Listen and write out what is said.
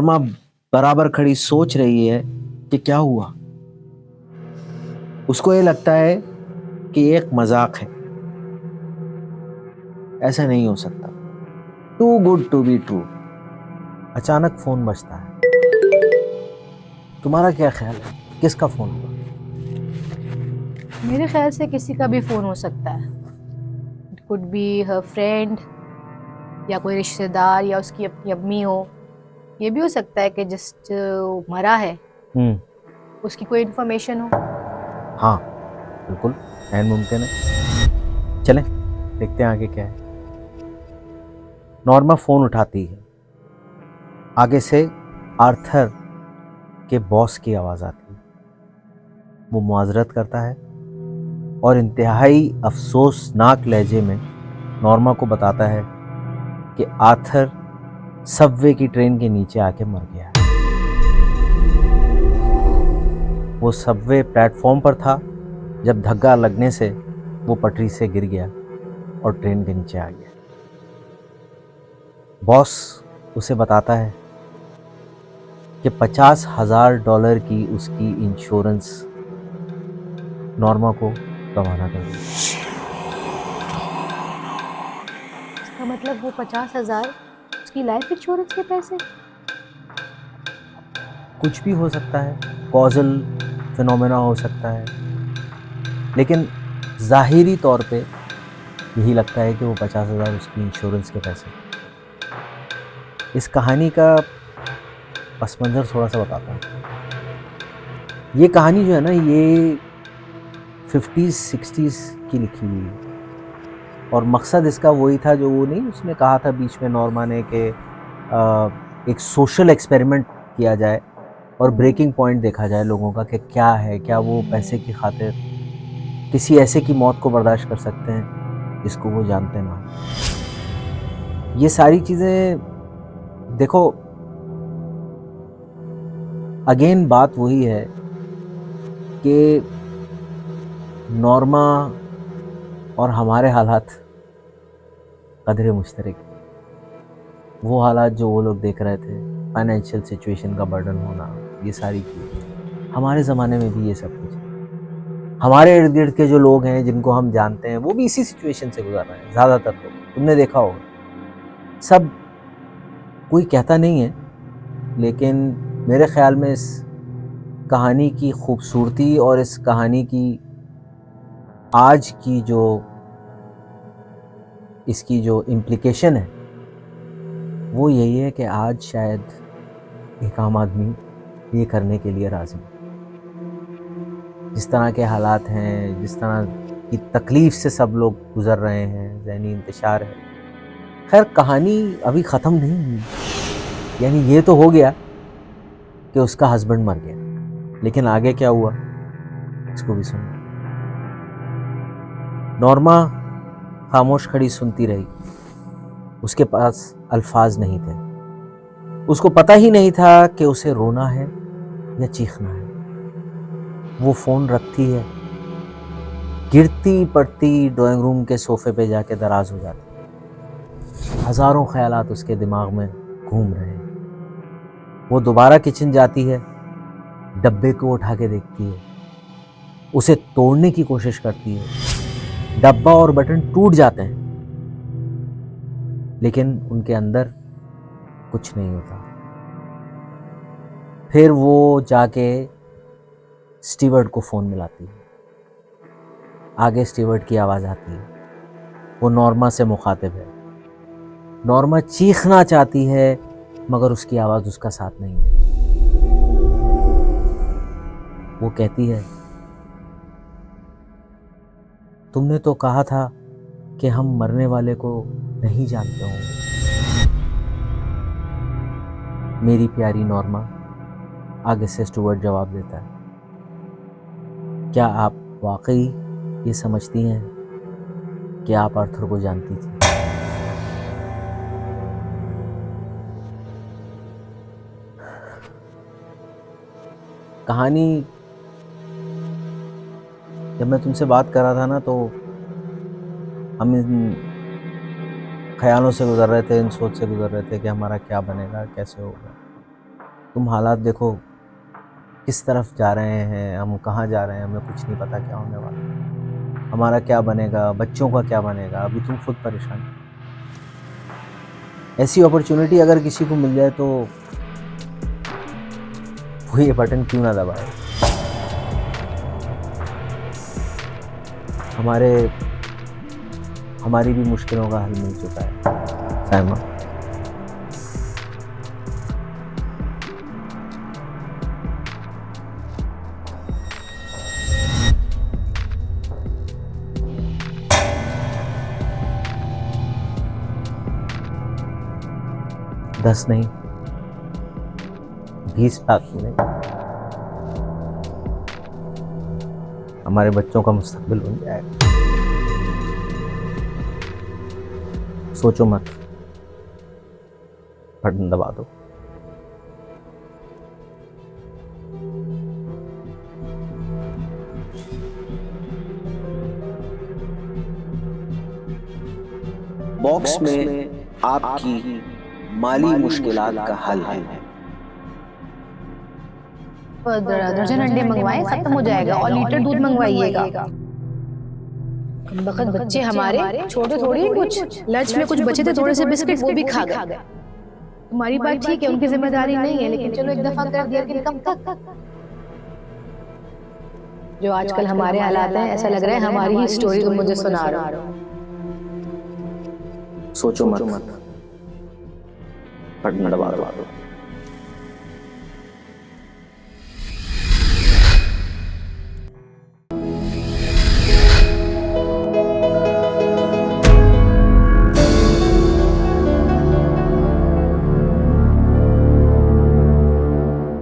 Norma बराबर खड़ी सोच रही है कि क्या हुआ। उसको ये लगता है कि एक मजाक है, ऐसा नहीं हो सकता, too good to be true. अचानक फोन बजता है। तुम्हारा क्या ख्याल है, किसका फोन हुआ? मेरे ख्याल से किसी का भी फोन हो सकता है। It could be her friend या कोई रिश्तेदार या उसकी अपनी अम्मी हो। ये भी हो सकता है कि जिस जो मरा है हम्म। उसकी कोई इन्फॉर्मेशन हो। हाँ, बिल्कुल ऐन मुमकिन है। चलें देखते हैं आगे क्या है। नॉर्मा फोन उठाती है। आगे से आर्थर के बॉस की आवाज आती है। वो मुआजरत करता है और इंतहाई अफसोसनाक लहजे में नॉर्मा को बताता है कि आर्थर सबवे की ट्रेन के नीचे आके मर गया है। वो सबवे प्लेटफॉर्म पर था जब धक्का लगने से वो पटरी से गिर गया और ट्रेन के नीचे आ गया। बॉस उसे बताता है कि $50,000 की उसकी इंश्योरेंस नॉर्मा को रवाना कर दी। इसका मतलब वो 50,000 उसकी लाइफ इंश्योरेंस के पैसे। कुछ भी हो सकता है, कॉजल फिनोमेना हो सकता है, लेकिन ज़ाहिरी तौर पे यही लगता है कि वो 50,000 उसकी इंश्योरेंस के पैसे। इस कहानी का पस मंज़र थोड़ा सा बताता हूँ। ये कहानी जो है ना, ये 50s 60s की लिखी हुई है और मकसद इसका वही था जो वो नहीं उसने कहा था बीच में नॉर्मा ने कि एक सोशल एक्सपेरिमेंट किया जाए और ब्रेकिंग पॉइंट देखा जाए लोगों का कि क्या है, क्या वो पैसे की खातिर किसी ऐसे की मौत को बर्दाश्त कर सकते हैं जिसको वो जानते ना हो। ये सारी चीज़ें देखो, अगेन बात वही है कि नॉर्मा और हमारे हालात कदरे मुश्तरक। वो हालात जो वो लोग देख रहे थे, फाइनेंशियल सिचुएशन का बर्डन होना, ये सारी चीज़ें हमारे ज़माने में भी ये सब कुछ है। हमारे इर्द गिर्द के जो लोग हैं जिनको हम जानते हैं वो भी इसी सिचुएशन से गुजर रहे हैं। ज़्यादातर लोग, तुमने देखा होगा, सब कोई कहता नहीं है, लेकिन मेरे ख्याल में इस कहानी की खूबसूरती और इस कहानी की आज की जो इसकी जो इम्प्लिकेशन है वो यही है कि आज शायद एक आम आदमी ये करने के लिए राज़ी। जिस तरह के हालात हैं, जिस तरह की तकलीफ़ से सब लोग गुज़र रहे हैं, ज़हनी इंतशार है। खैर कहानी अभी ख़त्म नहीं हुई, यानी ये तो हो गया कि उसका हस्बैंड मर गया, लेकिन आगे क्या हुआ इसको भी सुनो। नॉर्मा खामोश खड़ी सुनती रही। उसके पास अल्फाज नहीं थे। उसको पता ही नहीं था कि उसे रोना है या चीखना है। वो फ़ोन रखती है, गिरती पड़ती ड्राइंग रूम के सोफे पे जाके दराज हो जाती। हज़ारों ख्यालात उसके दिमाग में घूम रहे हैं। वो दोबारा किचन जाती है, डब्बे को उठा के देखती है, उसे तोड़ने की कोशिश करती है। डब्बा और बटन टूट जाते हैं, लेकिन उनके अंदर कुछ नहीं होता। फिर वो जाके स्टीवर्ड को फ़ोन मिलाती है। आगे स्टीवर्ड की आवाज़ आती है। वो नॉर्मा से मुखातिब है। नॉर्मा चीखना चाहती है मगर उसकी आवाज़ उसका साथ नहीं देती। वो कहती है, तुमने तो कहा था कि हम मरने वाले को नहीं जानते होंगे। मेरी प्यारी नॉर्मा, आगे से स्टुअर्ट जवाब देता है, क्या आप वाकई ये समझती हैं कि आप आर्थर को जानती थी? कहानी जब मैं तुमसे बात कर रहा था ना, तो हम इन ख्यालों से गुजर रहे थे, इन सोच से गुजर रहे थे कि हमारा क्या बनेगा, कैसे होगा। तुम हालात देखो किस तरफ जा रहे हैं, हम कहाँ जा रहे हैं, हमें कुछ नहीं पता क्या होने वाला है, हमारा क्या बनेगा, बच्चों का क्या बनेगा। अभी तुम खुद परेशान हो। ऐसी अपॉर्चुनिटी अगर किसी को मिल जाए तो वो ये बटन क्यों ना दबाए। हमारी भी मुश्किलों का हल मिल चुका है साइमा। दस नहीं 20 लाख मिलेगा, हमारे बच्चों का मुस्तकबिल बन जाएगा। सोचो मत, बटन दबा दो। बॉक्स में आपकी माली मुश्किलात का हल है। दर्जन अंडे मंगवाए, खत्म हो जाएगा, और लीटर दूध मंगवाइएगा। बखत बच्चे हमारे छोटे थोड़ी हैं, कुछ लंच में कुछ बचे थे थोड़े से बिस्किट, वो भी खा गए। तुम्हारी बात ठीक है, उनकी जिम्मेदारी नहीं है, लेकिन चलो एक दफा कर दिया, लेकिन कब तक। जो आजकल हमारे हालात हैं, ऐसा लग रहा है हमारी ही स्टोरी तुम मुझे सुना रहे हो। सोचो मत, बटन दबा दो।